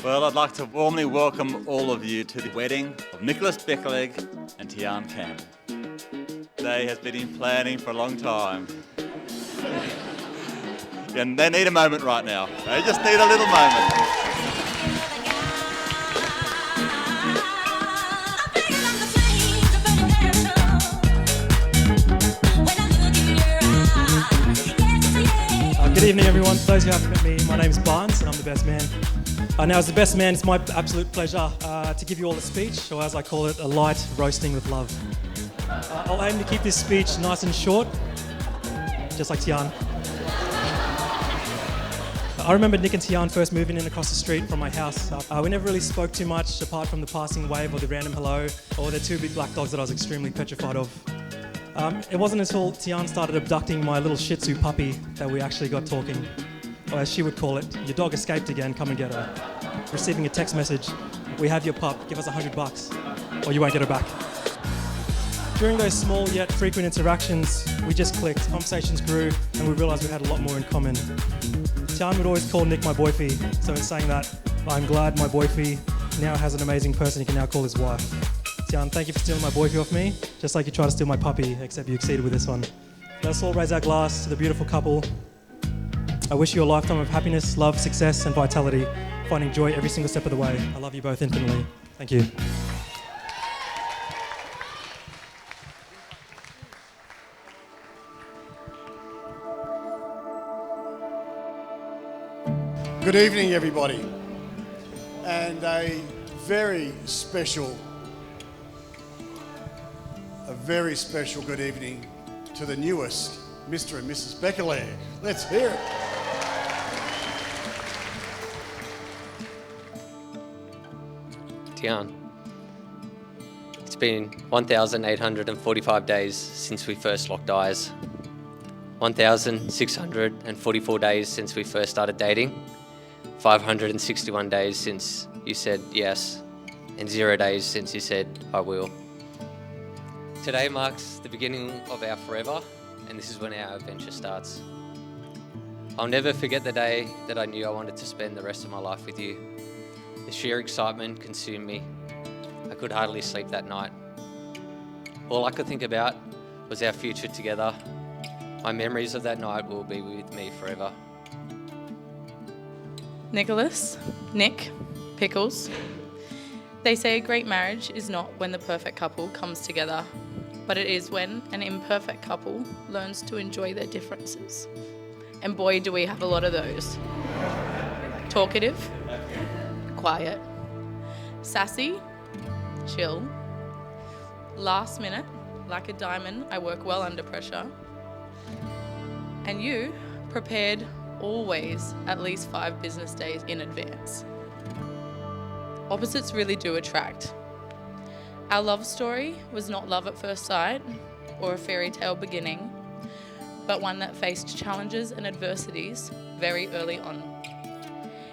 Well, I'd like to warmly welcome all of you to the wedding of Nicholas Beckeleg and Tiarne Campbell. Day has been in planning for a long time. And they need a moment right now. They just need a little moment. Good evening, everyone. For those who haven't met me, my name is Barnes and I'm the best man. Now, as the best man, it's my absolute pleasure to give you all a speech, or as I call it, a light roasting with love. I'll aim to keep this speech nice and short, just like Tiarne. I remember Nick and Tiarne first moving in across the street from my house. We never really spoke too much, apart from the passing wave or the random hello, or the two big black dogs that I was extremely petrified of. It wasn't until Tiarne started abducting my little Shih Tzu puppy that we actually got talking. Or as she would call it, your dog escaped again, come and get her. Receiving a text message, we have your pup, give us $100 or you won't get her back. During those small yet frequent interactions, we just clicked, conversations grew, and we realised we had a lot more in common. Tiarne would always call Nick my boyfie, so in saying that, I'm glad my boyfie now has an amazing person he can now call his wife. Tiarne, thank you for stealing my boyfie off me, just like you tried to steal my puppy, except you exceeded with this one. Let's all raise our glass to the beautiful couple. I wish you a lifetime of happiness, love, success, and vitality, finding joy every single step of the way. I love you both infinitely. Thank you. Good evening, everybody, and a very special good evening to the newest Mr. and Mrs. Beckeleg. Let's hear it. Tiarne, it's been 1,845 days since we first locked eyes. 1,644 days since we first started dating. 561 days since you said yes, and 0 days since you said I will. Today marks the beginning of our forever, and this is when our adventure starts. I'll never forget the day that I knew I wanted to spend the rest of my life with you. The sheer excitement consumed me. I could hardly sleep that night. All I could think about was our future together. My memories of that night will be with me forever. Nicholas, Nick, Pickles. They say a great marriage is not when the perfect couple comes together, but it is when an imperfect couple learns to enjoy their differences. And boy, do we have a lot of those. Talkative, quiet, sassy, chill, last minute, like a diamond, I work well under pressure. And you, prepared always at least 5 business days in advance. Opposites really do attract. Our love story was not love at first sight or a fairy tale beginning, but one that faced challenges and adversities very early on.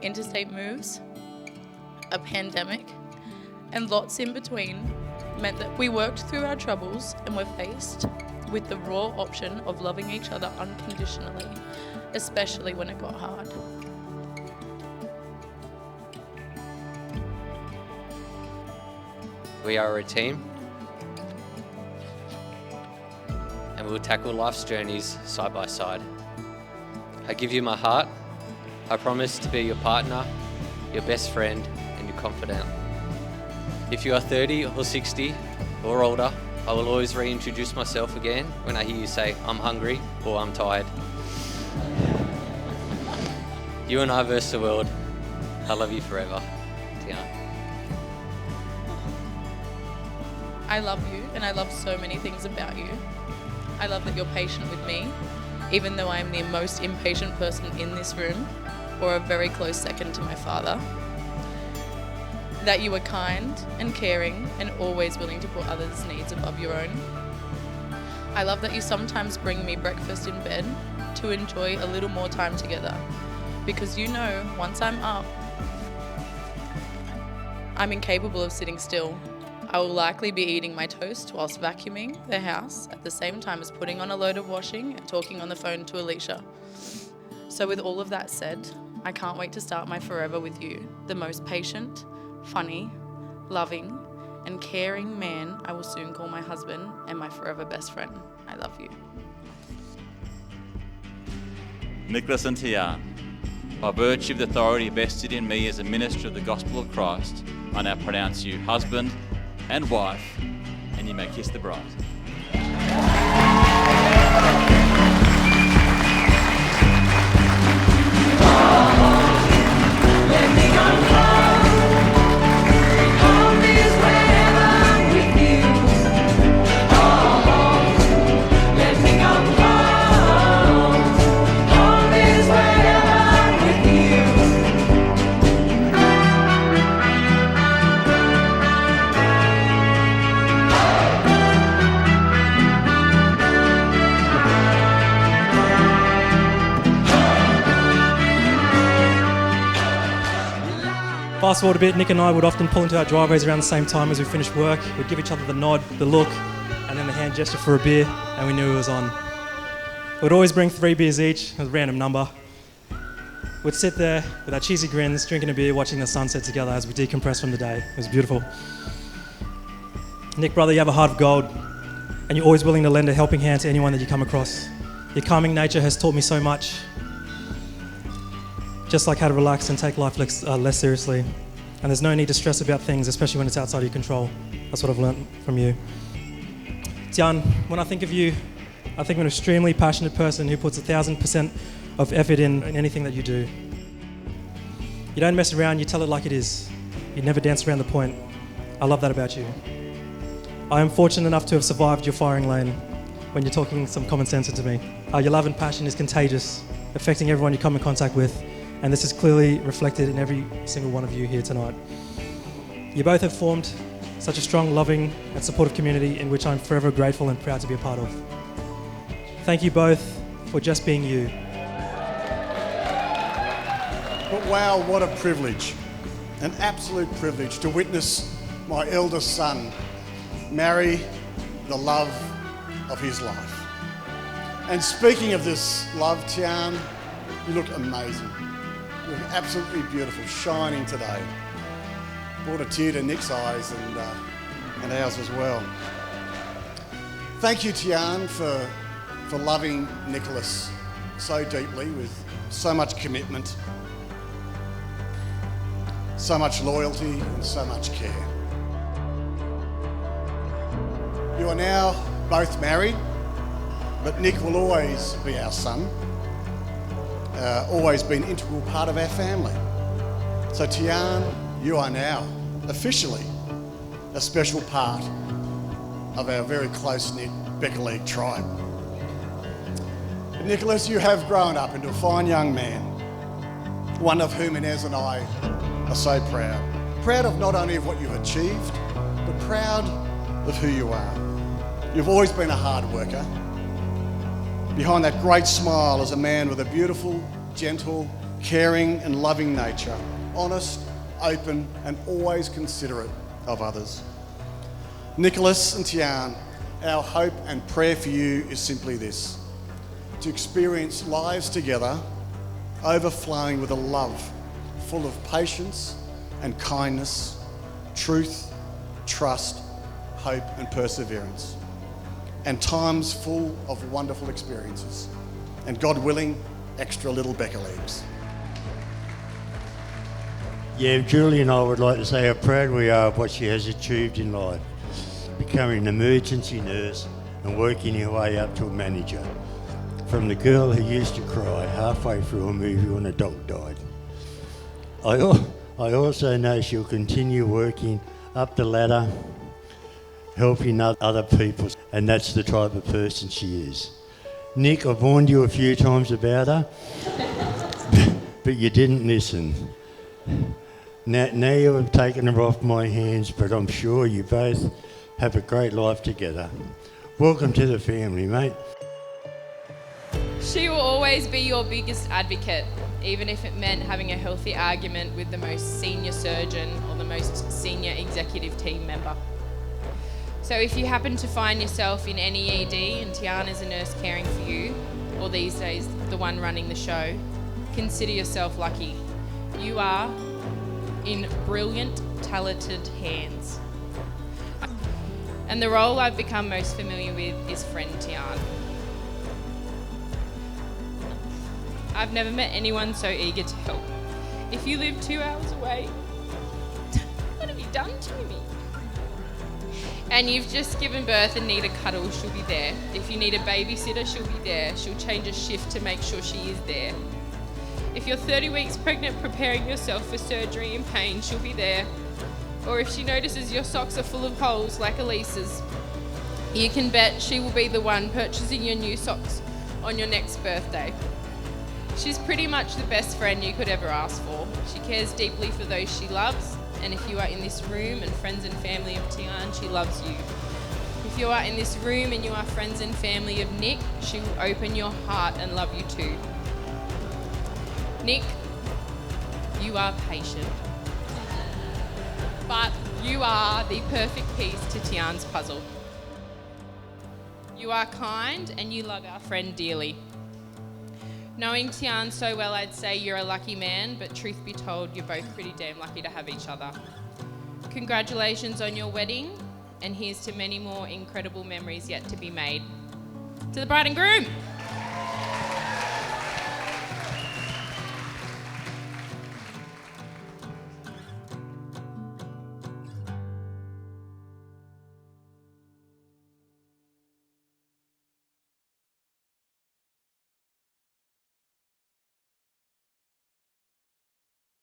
Interstate moves, a pandemic, and lots in between meant that we worked through our troubles and were faced with the raw option of loving each other unconditionally, especially when it got hard. We are a team, and we'll tackle life's journeys side by side. I give you my heart. I promise to be your partner, your best friend, and your confidant. If you are 30 or 60 or older, I will always reintroduce myself again when I hear you say, I'm hungry or I'm tired. You and I versus the world. I love you forever. Tiarne. I love you, and I love so many things about you. I love that you're patient with me, even though I am the most impatient person in this room, or a very close second to my father. That you are kind and caring and always willing to put others' needs above your own. I love that you sometimes bring me breakfast in bed to enjoy a little more time together, because you know once I'm up, I'm incapable of sitting still. I will likely be eating my toast whilst vacuuming the house at the same time as putting on a load of washing and talking on the phone to Alicia. So with all of that said, I can't wait to start my forever with you, the most patient, funny, loving, and caring man I will soon call my husband and my forever best friend. I love you. Nicholas and Tiarne, by virtue of the authority vested in me as a minister of the gospel of Christ, I now pronounce you husband and wife, and you may kiss the bride. Fast forward a bit, Nick and I would often pull into our driveways around the same time as we finished work. We'd give each other the nod, the look, and then the hand gesture for a beer, and we knew it was on. We'd always bring 3 beers each, a random number. We'd sit there with our cheesy grins, drinking a beer, watching the sunset together as we decompress from the day. It was beautiful. Nick, brother, you have a heart of gold, and you're always willing to lend a helping hand to anyone that you come across. Your calming nature has taught me so much. Just like how to relax and take life less seriously. And there's no need to stress about things, especially when it's outside of your control. That's what I've learned from you. Tiarne, when I think of you, I think of an extremely passionate person who puts 1,000% of effort in anything that you do. You don't mess around, you tell it like it is. You never dance around the point. I love that about you. I am fortunate enough to have survived your firing lane when you're talking some common sense into me. Your love and passion is contagious, affecting everyone you come in contact with. And this is clearly reflected in every single one of you here tonight. You both have formed such a strong, loving and supportive community in which I'm forever grateful and proud to be a part of. Thank you both for just being you. But wow, what a privilege, an absolute privilege to witness my eldest son marry the love of his life. And speaking of this love, Tiarne, you look amazing. You look absolutely beautiful, shining today. Brought a tear to Nick's eyes and ours as well. Thank you, Tiarne, for loving Nicholas so deeply with so much commitment, so much loyalty and so much care. You are now both married, but Nick will always be our son. Always been an integral part of our family. So Tiarne, you are now officially a special part of our very close-knit Beckerleg tribe. Nicholas, you have grown up into a fine young man, one of whom Inez and I are so proud. Proud of not only of what you've achieved, but proud of who you are. You've always been a hard worker. Behind that great smile is a man with a beautiful, gentle, caring and loving nature, honest, open and always considerate of others. Nicholas and Tiarne, our hope and prayer for you is simply this: to experience lives together overflowing with a love full of patience and kindness, truth, trust, hope and perseverance, and times full of wonderful experiences, and God willing, extra little Beckerlegs. Yeah, Julie and I would like to say how proud we are of what she has achieved in life, becoming an emergency nurse and working her way up to a manager, from the girl who used to cry halfway through a movie when a dog died. I also know she'll continue working up the ladder, helping other people, and that's the type of person she is. Nick, I've warned you a few times about her, but you didn't listen. Now you have taken her off my hands, but I'm sure you both have a great life together. Welcome to the family, mate. She will always be your biggest advocate, even if it meant having a healthy argument with the most senior surgeon or the most senior executive team member. So if you happen to find yourself in any ED and Tiarne is a nurse caring for you, or these days the one running the show, consider yourself lucky. You are in brilliant, talented hands. And the role I've become most familiar with is friend Tiarne. I've never met anyone so eager to help. If you live 2 hours away, what have you done to me? And you've just given birth and need a cuddle, she'll be there. If you need a babysitter, she'll be there. She'll change a shift to make sure she is there. If you're 30 weeks pregnant preparing yourself for surgery and pain, she'll be there. Or if she notices your socks are full of holes like Elise's, you can bet she will be the one purchasing your new socks on your next birthday. She's pretty much the best friend you could ever ask for. She cares deeply for those she loves, and if you are in this room and friends and family of Tiarne, she loves you. If you are in this room and you are friends and family of Nick, she will open your heart and love you too. Nick, you are patient, but you are the perfect piece to Tiarne's puzzle. You are kind and you love our friend dearly. Knowing Tiarne so well, I'd say you're a lucky man, but truth be told, you're both pretty damn lucky to have each other. Congratulations on your wedding, and here's to many more incredible memories yet to be made. To the bride and groom!